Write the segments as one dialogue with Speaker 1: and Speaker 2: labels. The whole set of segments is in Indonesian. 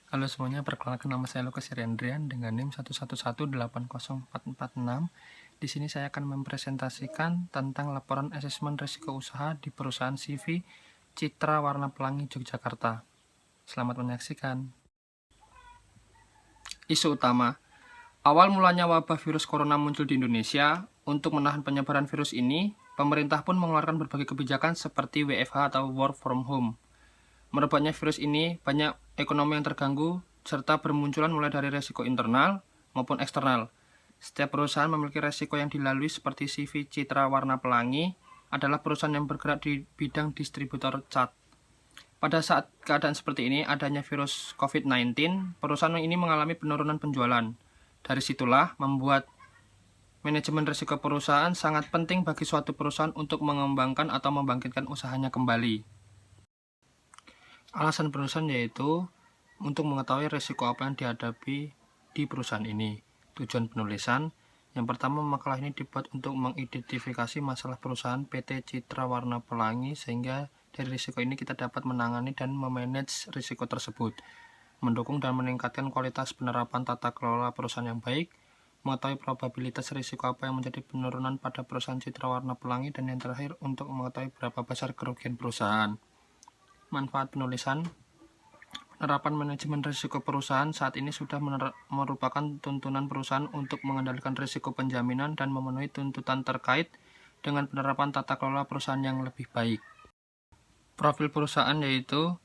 Speaker 1: Halo semuanya, perkenalkan nama saya Lukas Iriandrian dengan NIM 111804446. Di sini saya akan mempresentasikan tentang laporan asesmen risiko usaha di perusahaan CV Citra Warna Pelangi Yogyakarta. Selamat menyaksikan. Isu utama. Awal mulanya wabah virus corona muncul di Indonesia. Untuk menahan penyebaran virus ini, pemerintah pun mengeluarkan berbagai kebijakan seperti WFH atau Work from Home. Merebaknya virus ini, banyak ekonomi yang terganggu, serta bermunculan mulai dari resiko internal maupun eksternal. Setiap perusahaan memiliki resiko yang dilalui seperti CV Citra Warna Pelangi adalah perusahaan yang bergerak di bidang distributor cat. Pada saat keadaan seperti ini, adanya virus COVID-19, perusahaan ini mengalami penurunan penjualan. Dari situlah membuat manajemen risiko perusahaan sangat penting bagi suatu perusahaan untuk mengembangkan atau membangkitkan usahanya kembali. Alasan penulisan yaitu untuk mengetahui risiko apa yang dihadapi di perusahaan ini. Tujuan penulisan, yang pertama, makalah ini dibuat untuk mengidentifikasi masalah perusahaan PT Citra Warna Pelangi sehingga dari risiko ini kita dapat menangani dan memanage risiko tersebut, mendukung dan meningkatkan kualitas penerapan tata kelola perusahaan yang baik, mengetahui probabilitas risiko apa yang menjadi penurunan pada perusahaan Citra Warna Pelangi, dan yang terakhir untuk mengetahui berapa besar kerugian perusahaan. Manfaat penulisan. Penerapan manajemen risiko perusahaan saat ini sudah merupakan tuntunan perusahaan untuk mengendalikan risiko penjaminan dan memenuhi tuntutan terkait dengan penerapan tata kelola perusahaan yang lebih baik. Profil perusahaan yaitu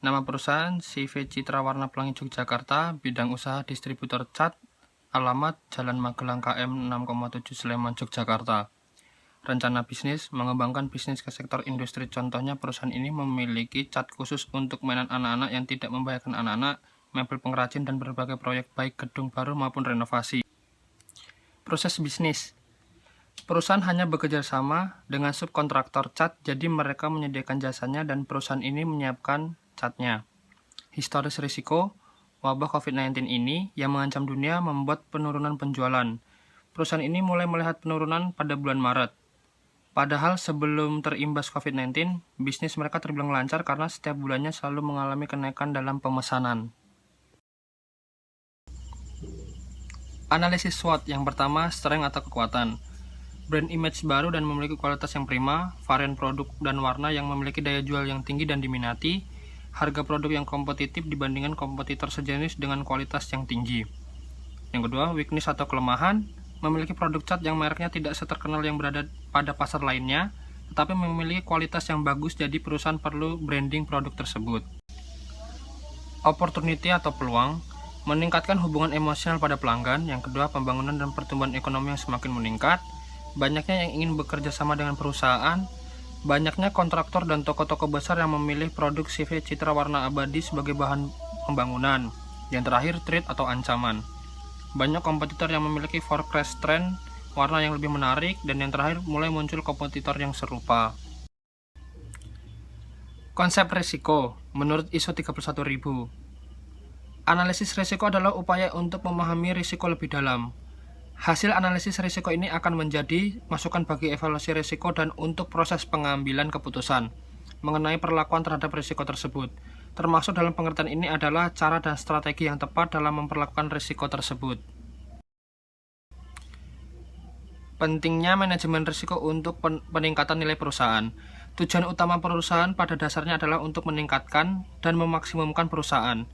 Speaker 1: nama perusahaan CV Citra Warna Pelangi Yogyakarta, bidang usaha distributor cat, alamat Jalan Magelang KM 6,7 Sleman Yogyakarta. Rencana bisnis, mengembangkan bisnis ke sektor industri. Contohnya, perusahaan ini memiliki cat khusus untuk mainan anak-anak yang tidak membahayakan anak-anak, mebel pengrajin, dan berbagai proyek baik gedung baru maupun renovasi. Proses bisnis. Perusahaan hanya bekerja sama dengan subkontraktor cat, jadi mereka menyediakan jasanya dan perusahaan ini menyiapkan catnya. Historis risiko, wabah COVID-19 ini yang mengancam dunia membuat penurunan penjualan. Perusahaan ini mulai melihat penurunan pada bulan Maret. Padahal sebelum terimbas COVID-19, bisnis mereka terbilang lancar karena setiap bulannya selalu mengalami kenaikan dalam pemesanan. Analisis SWOT. Yang pertama, strength atau kekuatan. Brand image baru dan memiliki kualitas yang prima, varian produk dan warna yang memiliki daya jual yang tinggi dan diminati, harga produk yang kompetitif dibandingkan kompetitor sejenis dengan kualitas yang tinggi. Yang kedua, weakness atau kelemahan. Memiliki produk cat yang mereknya tidak seterkenal yang berada pada pasar lainnya, tetapi memiliki kualitas yang bagus, jadi perusahaan perlu branding produk tersebut. Opportunity atau peluang, meningkatkan hubungan emosional pada pelanggan. Yang kedua, pembangunan dan pertumbuhan ekonomi yang semakin meningkat, banyaknya yang ingin bekerja sama dengan perusahaan, banyaknya kontraktor dan toko-toko besar yang memilih produk CV Citra Warna Abadi sebagai bahan pembangunan. Yang terakhir, threat atau ancaman. Banyak kompetitor yang memiliki forecast trend warna yang lebih menarik, dan yang terakhir mulai muncul kompetitor yang serupa. Konsep risiko menurut ISO 31000. Analisis risiko adalah upaya untuk memahami risiko lebih dalam. Hasil analisis risiko ini akan menjadi masukan bagi evaluasi risiko dan untuk proses pengambilan keputusan mengenai perlakuan terhadap risiko tersebut. Termasuk dalam pengertian ini adalah cara dan strategi yang tepat dalam memperlakukan risiko tersebut. Pentingnya manajemen risiko untuk peningkatan nilai perusahaan. Tujuan utama perusahaan pada dasarnya adalah untuk meningkatkan dan memaksimumkan perusahaan.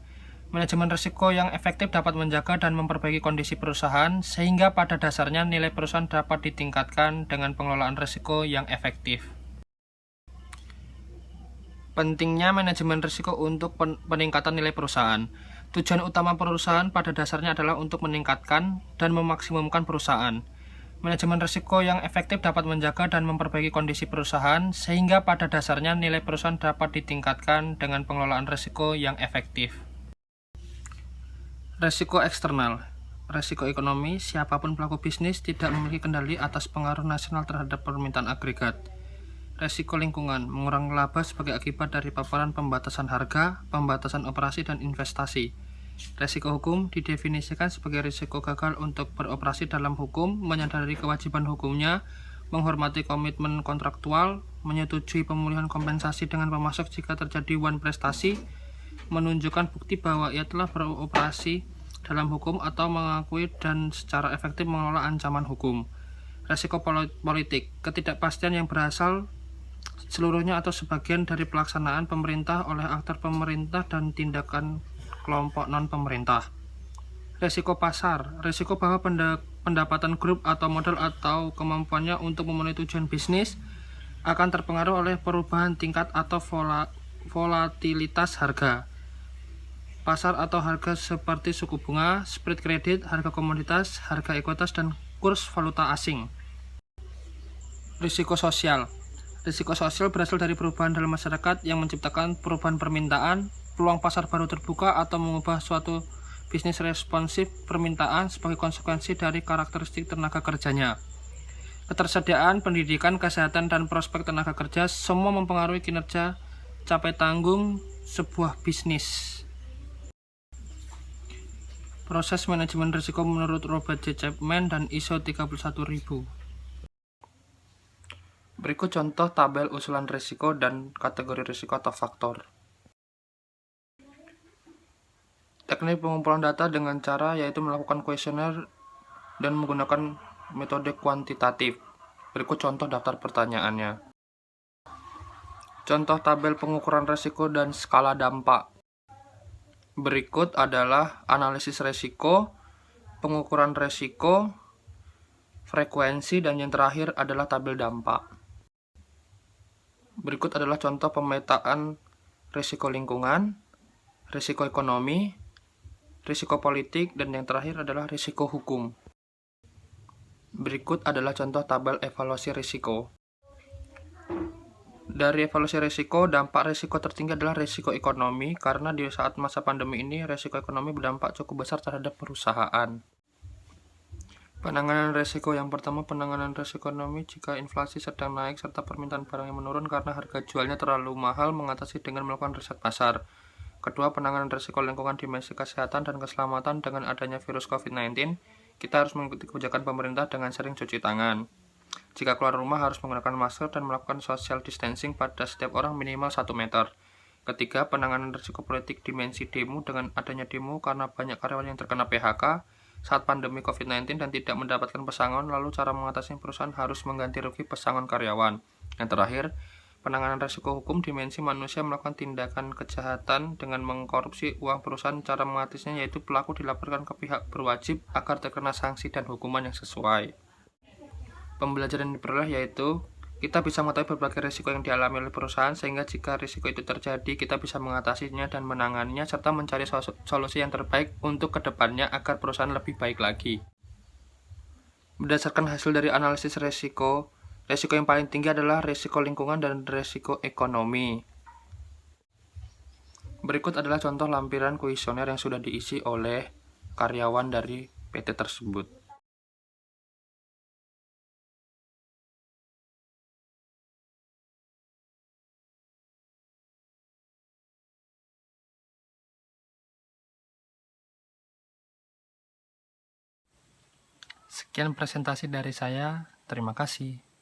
Speaker 1: Manajemen risiko yang efektif dapat menjaga dan memperbaiki kondisi perusahaan, sehingga pada dasarnya nilai perusahaan dapat ditingkatkan dengan pengelolaan risiko yang efektif. Pentingnya manajemen risiko untuk peningkatan nilai perusahaan. Tujuan utama perusahaan pada dasarnya adalah untuk meningkatkan dan memaksimumkan perusahaan. Manajemen risiko yang efektif dapat menjaga dan memperbaiki kondisi perusahaan, sehingga pada dasarnya nilai perusahaan dapat ditingkatkan dengan pengelolaan risiko yang efektif. Risiko eksternal. Risiko ekonomi, siapapun pelaku bisnis tidak memiliki kendali atas pengaruh nasional terhadap permintaan agregat. Risiko lingkungan, mengurangi laba sebagai akibat dari paparan pembatasan harga, pembatasan operasi, dan investasi. Risiko hukum didefinisikan sebagai risiko gagal untuk beroperasi dalam hukum, menyadari kewajiban hukumnya, menghormati komitmen kontraktual, menyetujui pemulihan kompensasi dengan pemasok jika terjadi wan prestasi, menunjukkan bukti bahwa ia telah beroperasi dalam hukum atau mengakui dan secara efektif mengelola ancaman hukum. Resiko politik, ketidakpastian yang berasal seluruhnya atau sebagian dari pelaksanaan pemerintah oleh aktor pemerintah dan tindakan kelompok non-pemerintah. Resiko pasar, resiko bahwa pendapatan grup atau modal atau kemampuannya untuk memenuhi tujuan bisnis akan terpengaruh oleh perubahan tingkat atau volatilitas harga pasar atau harga seperti suku bunga, spread kredit, harga komoditas, harga ekuitas, dan kurs valuta asing. Risiko sosial. Risiko sosial berasal dari perubahan dalam masyarakat yang menciptakan perubahan permintaan, peluang pasar baru terbuka, atau mengubah suatu bisnis responsif permintaan sebagai konsekuensi dari karakteristik tenaga kerjanya. Ketersediaan, pendidikan, kesehatan, dan prospek tenaga kerja semua mempengaruhi kinerja capai tanggung sebuah bisnis. Proses manajemen risiko menurut Robert J. Chapman dan ISO 31000. Berikut contoh tabel usulan risiko dan kategori risiko atau faktor. Teknik pengumpulan data dengan cara yaitu melakukan kuesioner dan menggunakan metode kuantitatif. Berikut contoh daftar pertanyaannya. Contoh tabel pengukuran risiko dan skala dampak. Berikut adalah analisis risiko, pengukuran risiko, frekuensi, dan yang terakhir adalah tabel dampak. Berikut adalah contoh pemetaan risiko lingkungan, risiko ekonomi, risiko politik, dan yang terakhir adalah risiko hukum. Berikut adalah contoh tabel evaluasi risiko. Dari evaluasi risiko, dampak risiko tertinggi adalah risiko ekonomi, karena di saat masa pandemi ini, risiko ekonomi berdampak cukup besar terhadap perusahaan. Penanganan risiko yang pertama, penanganan risiko ekonomi jika inflasi sedang naik serta permintaan barang yang menurun karena harga jualnya terlalu mahal, mengatasi dengan melakukan riset pasar. Kedua, penanganan risiko lingkungan, dimensi kesehatan dan keselamatan. Dengan adanya virus COVID-19, kita harus mengikuti kebijakan pemerintah dengan sering cuci tangan. Jika keluar rumah harus menggunakan masker dan melakukan social distancing pada setiap orang minimal 1 meter. Ketiga, penanganan risiko politik, dimensi demo. Dengan adanya demo karena banyak karyawan yang terkena PHK saat pandemi COVID-19 dan tidak mendapatkan pesangon, lalu cara mengatasi perusahaan harus mengganti rugi pesangon karyawan. Yang terakhir, penanganan risiko hukum, dimensi manusia melakukan tindakan kejahatan dengan mengkorupsi uang perusahaan. Cara mengatasinya yaitu pelaku dilaporkan ke pihak berwajib agar terkena sanksi dan hukuman yang sesuai. Pembelajaran yang diperoleh yaitu kita bisa mengetahui berbagai risiko yang dialami oleh perusahaan, sehingga jika risiko itu terjadi kita bisa mengatasinya dan menanganinya serta mencari solusi yang terbaik untuk kedepannya agar perusahaan lebih baik lagi. Berdasarkan hasil dari analisis risiko yang paling tinggi adalah risiko lingkungan dan risiko ekonomi. Berikut adalah contoh lampiran kuesioner yang sudah diisi oleh karyawan dari PT tersebut. Sekian presentasi dari saya. Terima kasih.